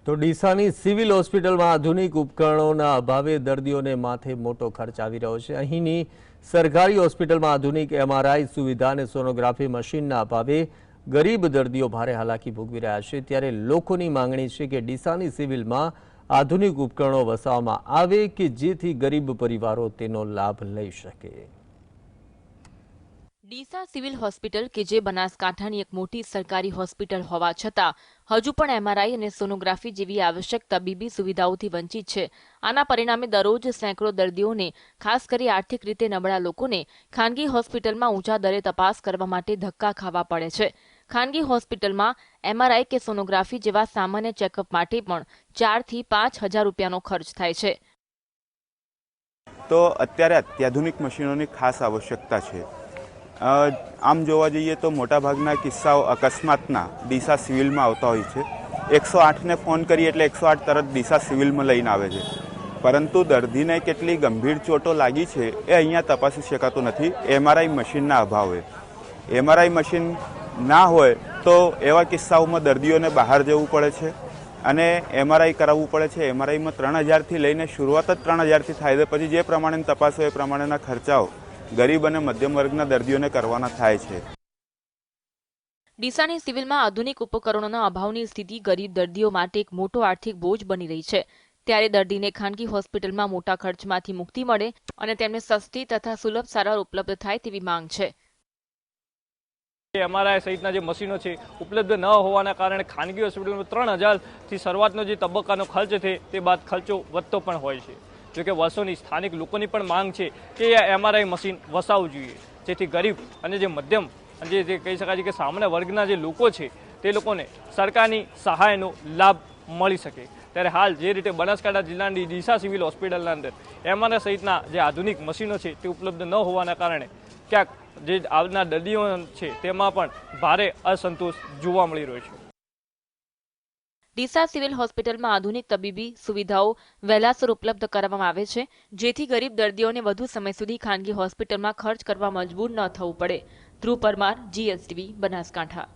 તો ડીસાની સિવિલ હોસ્પિટલમાં આધુનિક ઉપકરણોના અભાવે દર્દીઓને માથે મોટો ખર્ચ આવી રહ્યો છે। અહીંની સરકારી હોસ્પિટલમાં આધુનિક એમઆરઆઈ સુવિધા અને સોનોગ્રાફી મશીનના અભાવે ગરીબ દર્દીઓ ભારે હાલાકી ભોગવી રહ્યા છે। ત્યારે લોકોની માંગણી છે કે ડીસાની સિવિલમાં આધુનિક ઉપકરણો વસાવવામાં આવે કે જેથી ગરીબ પરિવારો તેનો લાભ લઈ શકે। ડીસા સિવિલ હોસ્પિટલ કે જે બનાસકાંઠાની એક મોટી સરકારી હોસ્પિટલ હોવા છતાં હજુ પણ એમઆરઆઈ અને સોનોગ્રાફી જેવી આવશ્યક તબીબી સુવિધાઓથી વંચિત છે। આના પરિણામે દરરોજ સેંકડો દર્દીઓને, ખાસ કરી આર્થિક રીતે નબળા લોકોને ખાનગી હોસ્પિટલમાં ઊંચા દરે તપાસ કરવા માટે ધક્કા ખાવા પડે છે। ખાનગી હોસ્પિટલમાં એમઆરઆઈ કે સોનોગ્રાફી જેવા સામાન્ય ચેકઅપ માટે પણ 4 થી 5 હજાર રૂપિયાનો ખર્ચ થાય છે। તો અત્યારે અત્યાધુનિક મશીનોની ખાસ આવશ્યકતા છે। આમ જોવા જઈએ તો મોટાભાગના કિસ્સાઓ અકસ્માતના ડીસા સિવિલમાં આવતા હોય છે। 108ને ફોન કરીએ એટલે 108 તરત ડીસા સિવિલમાં લઈને આવે છે, પરંતુ દર્દીને કેટલી ગંભીર ચોટો લાગી છે એ અહીંયા તપાસી શકાતું નથી એમઆરઆઈ મશીનના અભાવે। એમઆરઆઈ મશીન ના હોય તો એવા કિસ્સાઓમાં દર્દીઓને બહાર જવું પડે છે અને એમઆરઆઈ કરાવવું પડે છે। એમઆરઆઈમાં 3000થી લઈને શરૂઆત જ 3000થી થાય છે, પછી જે પ્રમાણેની તપાસ હોય એ પ્રમાણેના ખર્ચાઓ ગરીબ અને મધ્યમ વર્ગના દર્દીઓને કરવાના થાય છે। ડીસાની સિવિલમાં આધુનિક ઉપકરણોના અભાવની સ્થિતિ ગરીબ દર્દીઓ માટે એક મોટો આર્થિક બોજ બની રહી છે। ત્યારે દર્દીને ખાનગી હોસ્પિટલમાં મોટા ખર્ચમાંથી મુક્તિ મળે અને તેમને સસ્તી તથા સુલભ સારવાર ઉપલબ્ધ થાય તેવી માંગ છે। એમઆરઆઈ સહિતના જે મશીનો છે ઉપલબ્ધ ન હોવાના કારણે ખાનગી હોસ્પિટલમાં 3000થી શરૂઆતનો જે તબક્કાનો ખર્ચ છે તે બાદ ખર્ચો વધતો પણ હોય છે। જોકે વર્ષોની સ્થાનિક લોકોની પણ માંગ છે કે એમઆરઆઈ મશીન વસાવવું જોઈએ, જેથી ગરીબ અને જે મધ્યમ અને જે કહી શકાય છે કે સામાન્ય વર્ગના જે લોકો છે તે લોકોને સરકારની સહાયનો લાભ મળી શકે। ત્યારે હાલ જે રીતે બનાસકાંઠા જિલ્લાની ડીસા સિવિલ હોસ્પિટલના અંદર એમઆરઆઈ સહિતના જે આધુનિક મશીનો છે તે ઉપલબ્ધ ન હોવાના કારણે ક્યાંક જે આવનાર દર્દીઓ છે તેમાં પણ ભારે અસંતોષ જોવા મળી રહ્યો છે। ડીસા સિવિલ હોસ્પિટલમાં આધુનિક તબીબી સુવિધાઓ વહેલાસર ઉપલબ્ધ કરવામાં આવે છે, જેથી ગરીબ દર્દીઓને વધુ સમય સુધી ખાનગી હોસ્પિટલમાં ખર્ચ કરવા મજબૂર ન થવું પડે। ધ્રુવ પરમાર, GSTV, બનાસકાંઠા।